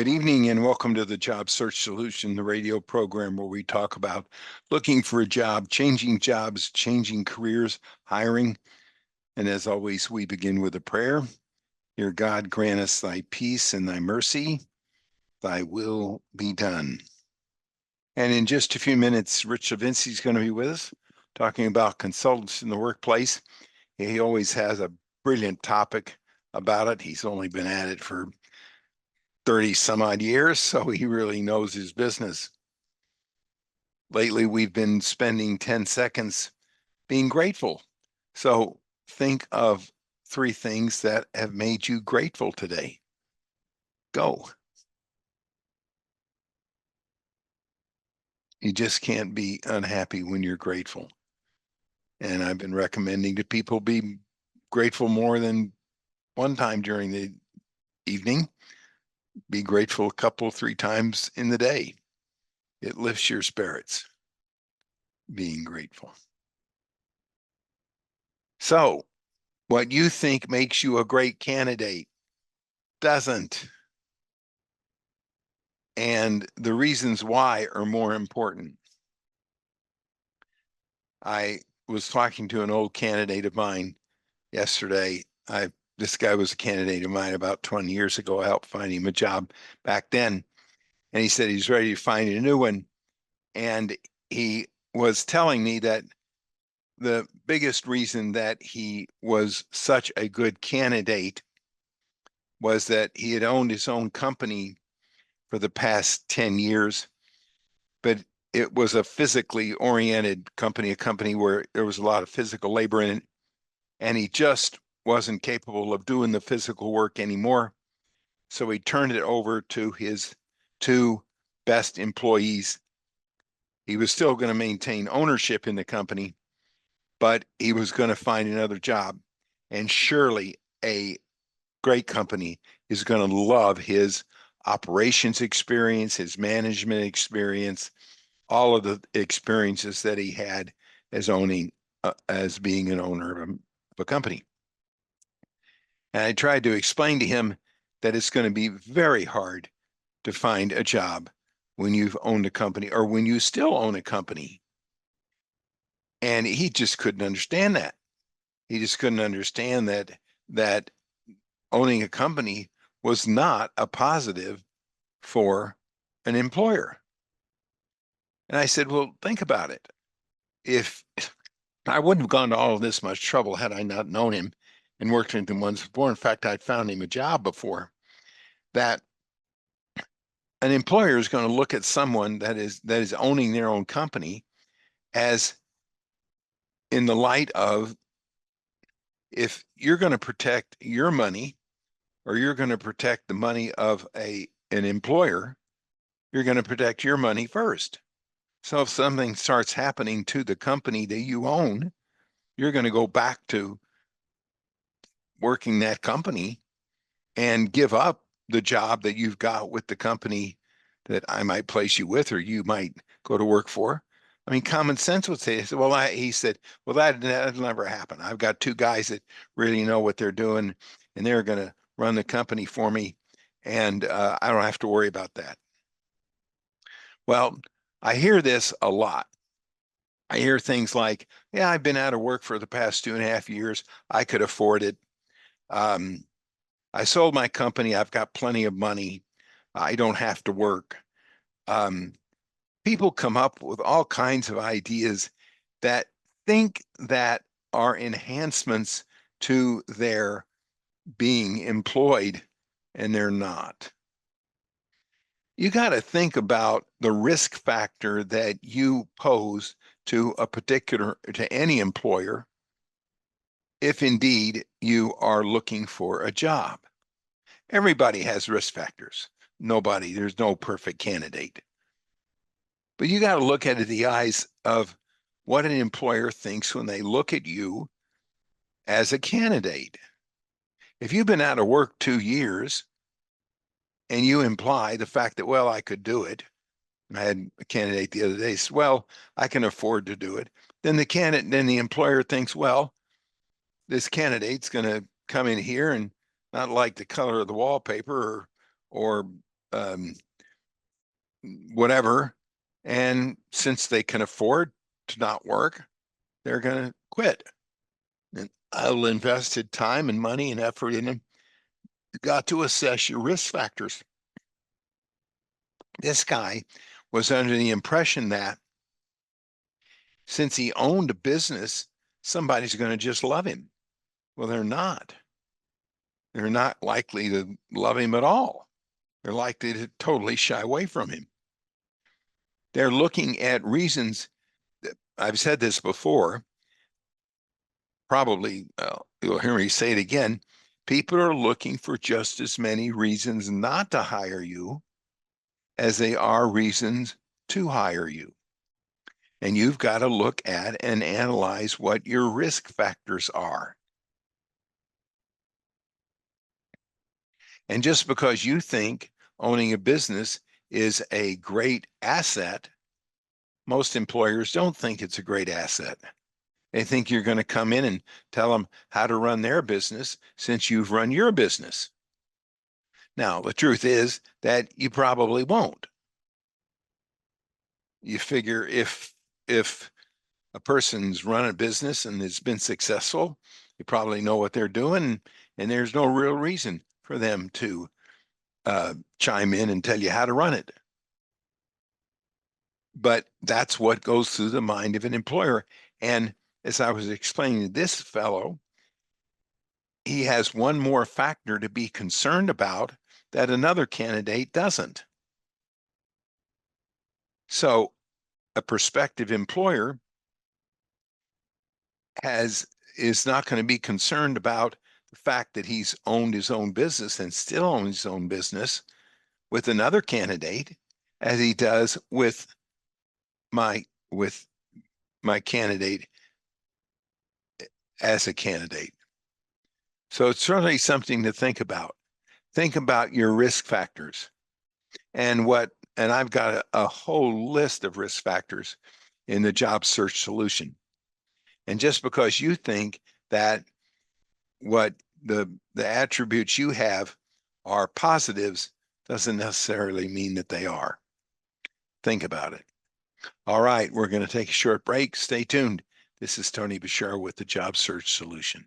Good evening and welcome to the Job Search Solution, the radio program where we talk about looking for a job, changing jobs, changing careers, hiring. And as always, we begin with a prayer. Dear God, grant us thy peace and thy mercy, thy will be done. And in just a few minutes, Rich Levinsky is going to be with us talking about consultants in the workplace. He always has a brilliant topic about it. He's only been at it for 30 some odd years, so he really knows his business. Lately, we've been spending 10 seconds being grateful. So think of 3 things that have made you grateful today. Go. You just can't be unhappy when you're grateful. And I've been recommending to people be grateful more than one time during the evening. Be grateful a couple, 3 times in the day. It lifts your spirits, being grateful. So, what you think makes you a great candidate doesn't. And the reasons why are more important. I was talking to an old candidate of mine yesterday. This guy was a candidate of mine about 20 years ago. I helped find him a job back then. And he said he's ready to find a new one. And he was telling me that the biggest reason that he was such a good candidate was that he had owned his own company for the past 10 years, but it was a physically oriented company, a company where there was a lot of physical labor in it, and he just wasn't capable of doing the physical work anymore. So he turned it over to his 2 best employees. He was still going to maintain ownership in the company, but he was going to find another job. And surely a great company is going to love his operations experience, his management experience, all of the experiences that he had as as being an owner of a company. And I tried to explain to him that it's going to be very hard to find a job when you've owned a company or when you still own a company. And he just couldn't understand that. He just couldn't understand that owning a company was not a positive for an employer. And I said, well, think about it. If I wouldn't have gone to all of this much trouble had I not known him and worked with him once before. In fact, I'd found him a job before. That an employer is going to look at someone that is owning their own company as in the light of, if you're going to protect your money or you're going to protect the money of an employer, you're going to protect your money first. So if something starts happening to the company that you own, you're going to go back to working that company and give up the job that you've got with the company that I might place you with or you might go to work for. I mean, common sense would say, well, he said, well, that'll never happen. I've got 2 guys that really know what they're doing and they're going to run the company for me. And I don't have to worry about that. Well, I hear this a lot. I hear things like, yeah, I've been out of work for the past 2.5 years. I could afford it. I sold my company. I've got plenty of money. I don't have to work. People come up with all kinds of ideas that think that are enhancements to their being employed, and they're not. You got to think about the risk factor that you pose to any employer if indeed you are looking for a job. Everybody has risk factors. There's no perfect candidate. But you got to look at it the eyes of what an employer thinks when they look at you as a candidate. If you've been out of work 2 years and you imply the fact that, well, I could do it. I had a candidate the other day said, well, I can afford to do it. Then the employer thinks, well, this candidate's going to come in here and not like the color of the wallpaper or whatever. And since they can afford to not work, they're going to quit. And I'll invested time and money and effort in them. You got to assess your risk factors. This guy was under the impression that since he owned a business, somebody's going to just love him. Well, they're not. They're not likely to love him at all. They're likely to totally shy away from him. They're looking at reasons. I've said this before. Probably you'll hear me say it again. People are looking for just as many reasons not to hire you as they are reasons to hire you. And you've got to look at and analyze what your risk factors are. And just because you think owning a business is a great asset, most employers don't think it's a great asset. They think you're going to come in and tell them how to run their business since you've run your business. Now, the truth is that you probably won't. You figure if a person's run a business and has been successful, they probably know what they're doing, and there's no real reason for them to chime in and tell you how to run it. But that's what goes through the mind of an employer. And as I was explaining to this fellow, he has one more factor to be concerned about that another candidate doesn't. So a prospective employer is not going to be concerned about the fact that he's owned his own business and still owns his own business with another candidate as he does with my candidate as a candidate. So it's certainly something to think about. Think about your risk factors and I've got a whole list of risk factors in the job search solution. And just because you think that what the attributes you have are positives doesn't necessarily mean that they are. Think about it. All right, we're going to take a short break. Stay tuned. This is Tony Bashar with the Job Search Solution.